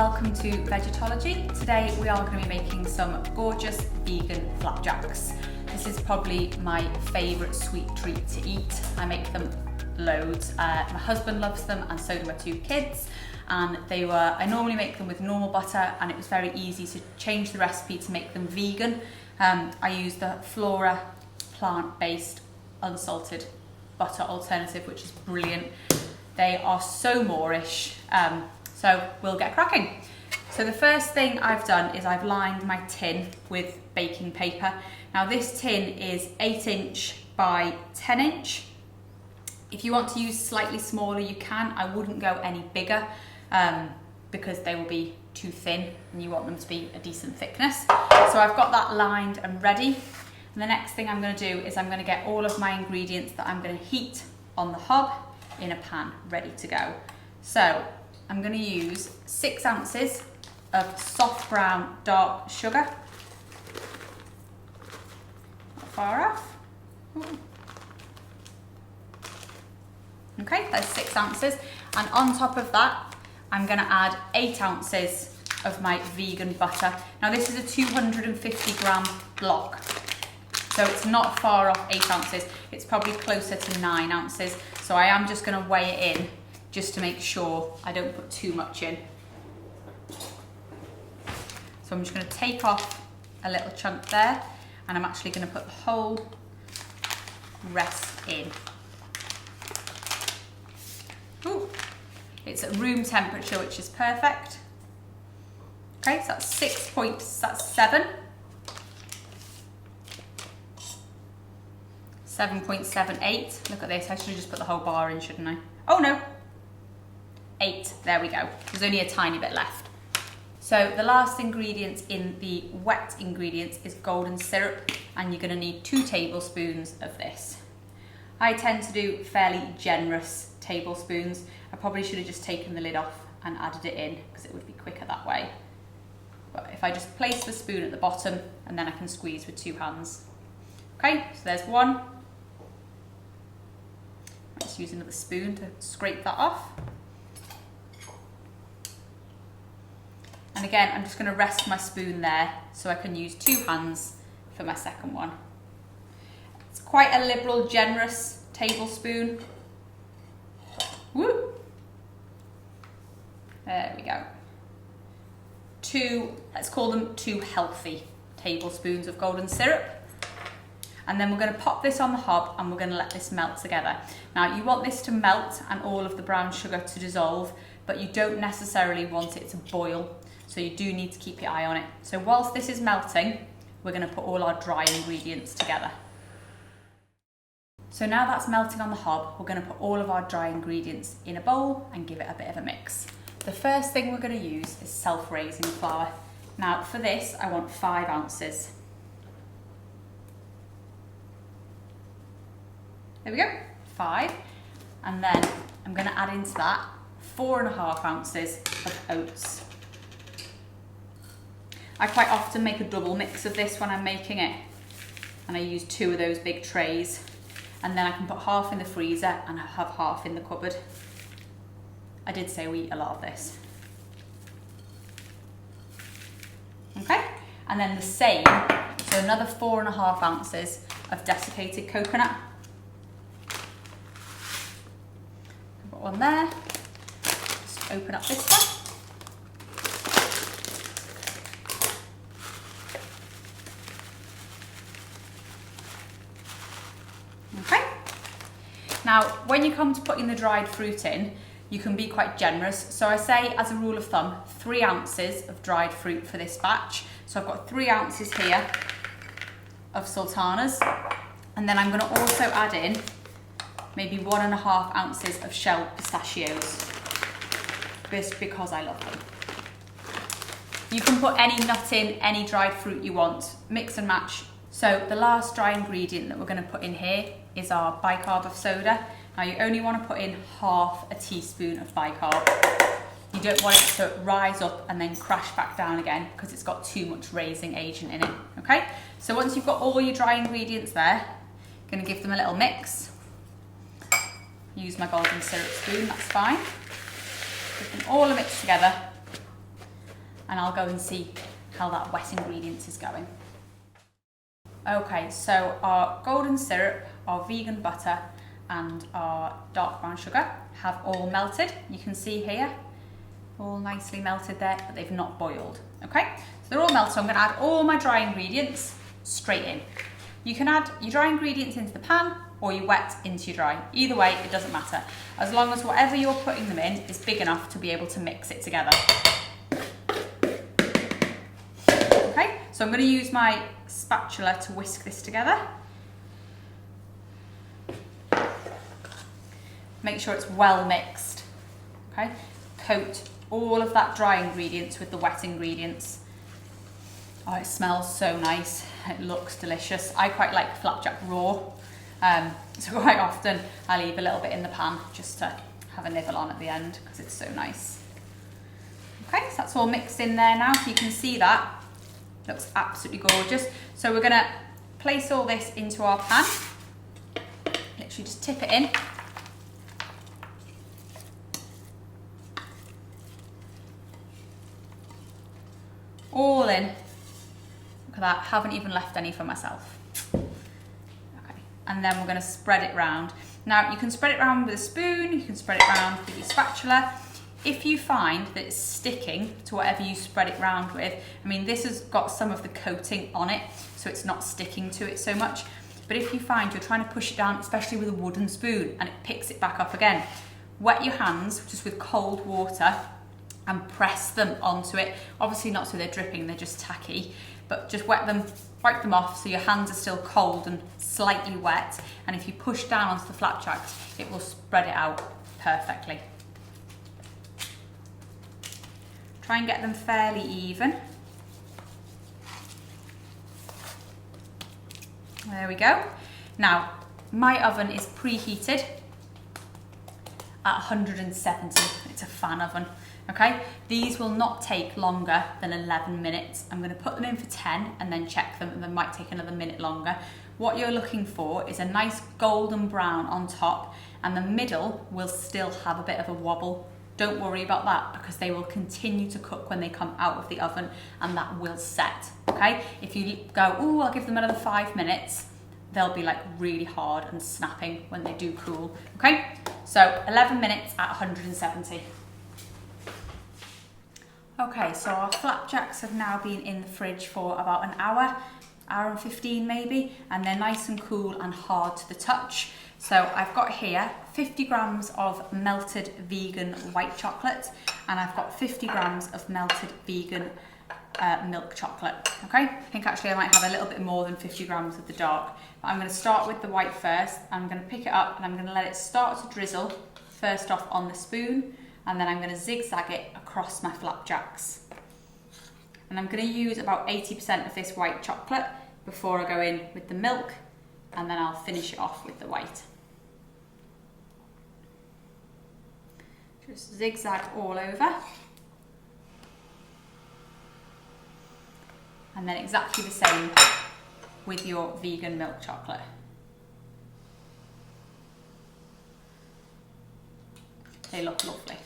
welcome to Vegetology. Today we are going to be making some gorgeous vegan flapjacks. This is probably my favourite sweet treat to eat. I make them loads. My husband loves them and so do my two kids. And I normally make them with normal butter, and it was very easy to change the recipe to make them vegan. I use the Flora plant-based unsalted butter alternative, which is brilliant. They are so moreish. So we'll get cracking. So the first thing I've done is I've lined my tin with baking paper. Now this tin is 8" by 10". If you want to use slightly smaller, you can. I wouldn't go any bigger because they will be too thin and you want them to be a decent thickness. So I've got that lined and ready. And the next thing I'm going to do is I'm going to get all of my ingredients that I'm going to heat on the hob in a pan ready to go. So I'm going to use 6 ounces of soft brown dark sugar. Not far off. Ooh. Okay, that's 6 ounces. And on top of that, I'm going to add 8 ounces of my vegan butter. Now this is a 250 gram block, so it's not far off 8 ounces. It's probably closer to 9 ounces. So I am just going to weigh it in just to make sure I don't put too much in. So I'm just going to take off a little chunk there, and I'm actually going to put the whole rest in. Ooh. It's at room temperature, which is perfect. Okay, so that's 7. 7.78. Look at this, I should have just put the whole bar in, shouldn't I? Oh no, 8, there we go. There's only a tiny bit left. So the last ingredient in the wet ingredients is golden syrup, and you're gonna need 2 tablespoons of this. I tend to do fairly generous tablespoons. I probably should have just taken the lid off and added it in because it would be quicker that way. But if I just place the spoon at the bottom and then I can squeeze with 2 hands. Okay, so there's 1. Just use another spoon to scrape that off. And again, I'm just going to rest my spoon there so I can use 2 hands for my second one. It's quite a liberal, generous tablespoon. Woo! There we go. 2, let's call them 2 healthy tablespoons of golden syrup. And then we're going to pop this on the hob and we're going to let this melt together. Now you want this to melt and all of the brown sugar to dissolve, but you don't necessarily want it to boil, so you do need to keep your eye on it. So whilst this is melting, we're going to put all our dry ingredients together. So now that's melting on the hob, we're going to put all of our dry ingredients in a bowl and give it a bit of a mix. The first thing we're going to use is self-raising flour. Now for this, I want 5 ounces. There we go, 5. And then I'm going to add into that 4.5 ounces of oats. I quite often make a double mix of this when I'm making it, and I use 2 of those big trays, and then I can put half in the freezer and have half in the cupboard. I did say we eat a lot of this. Okay, and then the same, so another 4.5 ounces of desiccated coconut. One there. Just open up this one. Okay. Now, when you come to putting the dried fruit in, you can be quite generous. So I say, as a rule of thumb, 3 ounces of dried fruit for this batch. So I've got 3 ounces here of sultanas, and then I'm going to also add in maybe 1.5 ounces of shelled pistachios, just because I love them. You can put any nut in, any dried fruit you want, mix and match. So the last dry ingredient that we're going to put in here is our bicarb of soda. Now you only want to put in half a teaspoon of bicarb. You don't want it to rise up and then crash back down again because it's got too much raising agent in it, okay? So once you've got all your dry ingredients there, I'm going to give them a little mix. Use my golden syrup spoon, that's fine. Give them all mixed together and I'll go and see how that wet ingredients is going. Okay, so our golden syrup, our vegan butter, and our dark brown sugar have all melted. You can see here, all nicely melted there, but they've not boiled. Okay, so they're all melted, so I'm going to add all my dry ingredients straight in. You can add your dry ingredients into the pan or your wet into your dry. Either way, it doesn't matter, as long as whatever you're putting them in is big enough to be able to mix it together. Okay, so I'm going to use my spatula to whisk this together. Make sure it's well mixed. Okay, coat all of that dry ingredients with the wet ingredients. Oh, it smells so nice. It looks delicious. I quite like flapjack raw, so quite often I leave a little bit in the pan just to have a nibble on at the end because it's so nice. Okay, so that's all mixed in there now, so you can see that. Looks absolutely gorgeous. So we're gonna place all this into our pan. Literally just tip it in. All in. Look at that, haven't even left any for myself. Okay, and then we're gonna spread it round. Now you can spread it round with a spoon, you can spread it round with your spatula. If you find that it's sticking to whatever you spread it round with, I mean, this has got some of the coating on it, so it's not sticking to it so much. But if you find you're trying to push it down, especially with a wooden spoon, and it picks it back up again, wet your hands just with cold water and press them onto it. Obviously not so they're dripping, they're just tacky, but just wet them, wipe them off so your hands are still cold and slightly wet. And if you push down onto the flapjacks, it will spread it out perfectly. Try and get them fairly even. There we go. Now, my oven is preheated at 170. It's a fan oven. Okay, these will not take longer than 11 minutes. I'm going to put them in for 10 and then check them, and they might take another minute longer. What you're looking for is a nice golden brown on top, and the middle will still have a bit of a wobble. Don't worry about that because they will continue to cook when they come out of the oven, and that will set. Okay, if you go, oh, I'll give them another 5 minutes, they'll be like really hard and snapping when they do cool. Okay, so 11 minutes at 170. Okay, so our flapjacks have now been in the fridge for about an hour and 15 maybe, and they're nice and cool and hard to the touch. So I've got here 50 grams of melted vegan white chocolate, and I've got 50 grams of melted vegan milk chocolate. Okay, I think actually I might have a little bit more than 50 grams of the dark, but I'm going to start with the white first. I'm going to pick it up and I'm going to let it start to drizzle first off on the spoon, and then I'm going to zigzag it across my flapjacks. And I'm going to use about 80% of this white chocolate before I go in with the milk, and then I'll finish it off with the white. Just zigzag all over. And then exactly the same with your vegan milk chocolate. They look lovely.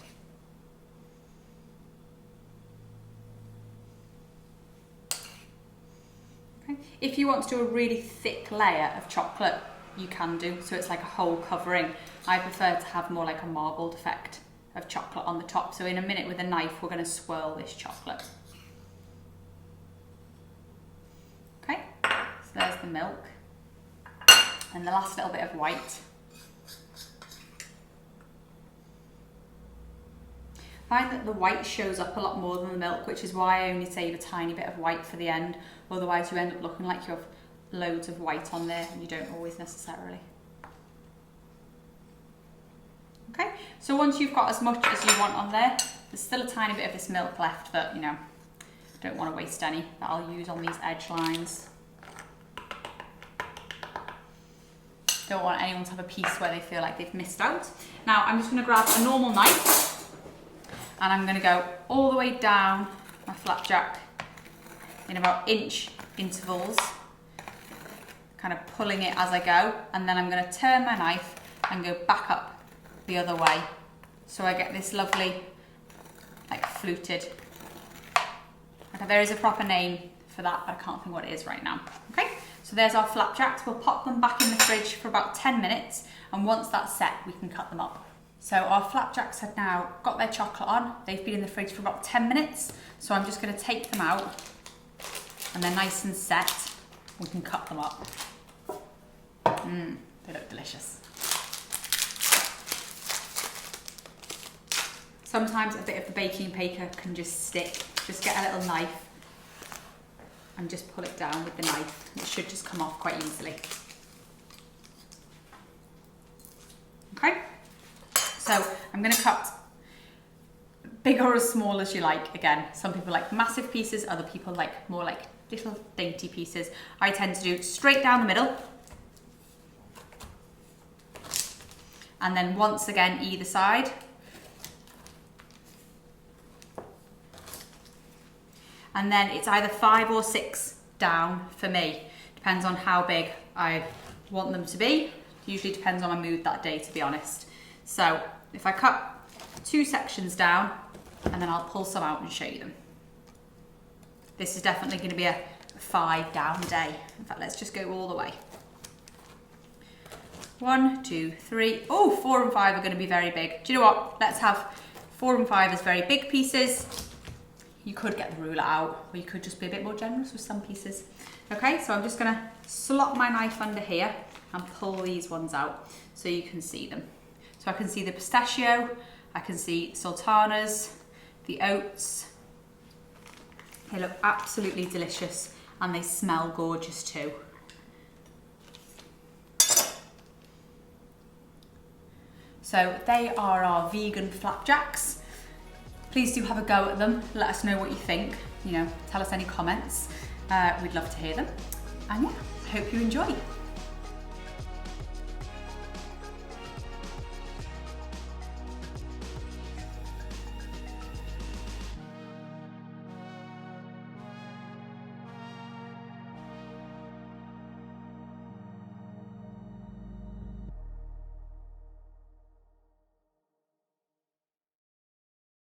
Okay. If you want to do a really thick layer of chocolate, you can do, so it's like a whole covering. I prefer to have more like a marbled effect of chocolate on the top. So in a minute with a knife, we're going to swirl this chocolate. Okay, so there's the milk. And the last little bit of white. I find that the white shows up a lot more than the milk, which is why I only save a tiny bit of white for the end. Otherwise you end up looking like you have loads of white on there, and you don't always necessarily. Okay, so once you've got as much as you want on there, there's still a tiny bit of this milk left that, you know, don't want to waste any, that I'll use on these edge lines. Don't want anyone to have a piece where they feel like they've missed out. Now I'm just going to grab a normal knife, and I'm going to go all the way down my flapjack in about inch intervals, kind of pulling it as I go, and then I'm going to turn my knife and go back up the other way, so I get this lovely like fluted There is a proper name for that, but I can't think what it is right now. Okay, so there's our flapjacks. We'll pop them back in the fridge for about 10 minutes, and once that's set, we can cut them up. So our flapjacks have now got their chocolate on. They've been in the fridge for about 10 minutes, so I'm just gonna take them out, and they're nice and set. We can cut them up. They look delicious. Sometimes a bit of the baking paper can just stick. Just get a little knife and just pull it down with the knife. It should just come off quite easily. Okay, so I'm gonna cut big or as small as you like. Again, some people like massive pieces, other people like more like little dainty pieces. I tend to do straight down the middle. And then once again, either side. And then it's either 5 or 6 down for me. Depends on how big I want them to be. Usually depends on my mood that day, to be honest. So if I cut 2 sections down, and then I'll pull some out and show you them. This is definitely going to be a 5 down day. In fact, let's just go all the way. 1, 2, 3. Oh, 4 and 5 are going to be very big. Do you know what? Let's have 4 and 5 as very big pieces. You could get the ruler out, or you could just be a bit more generous with some pieces. Okay, so I'm just gonna slot my knife under here and pull these ones out so you can see them. So I can see the pistachio, I can see sultanas, the oats. They look absolutely delicious and they smell gorgeous too. So they are our vegan flapjacks. Please do have a go at them. Let us know what you think. You know, tell us any comments. We'd love to hear them. And yeah, I hope you enjoy.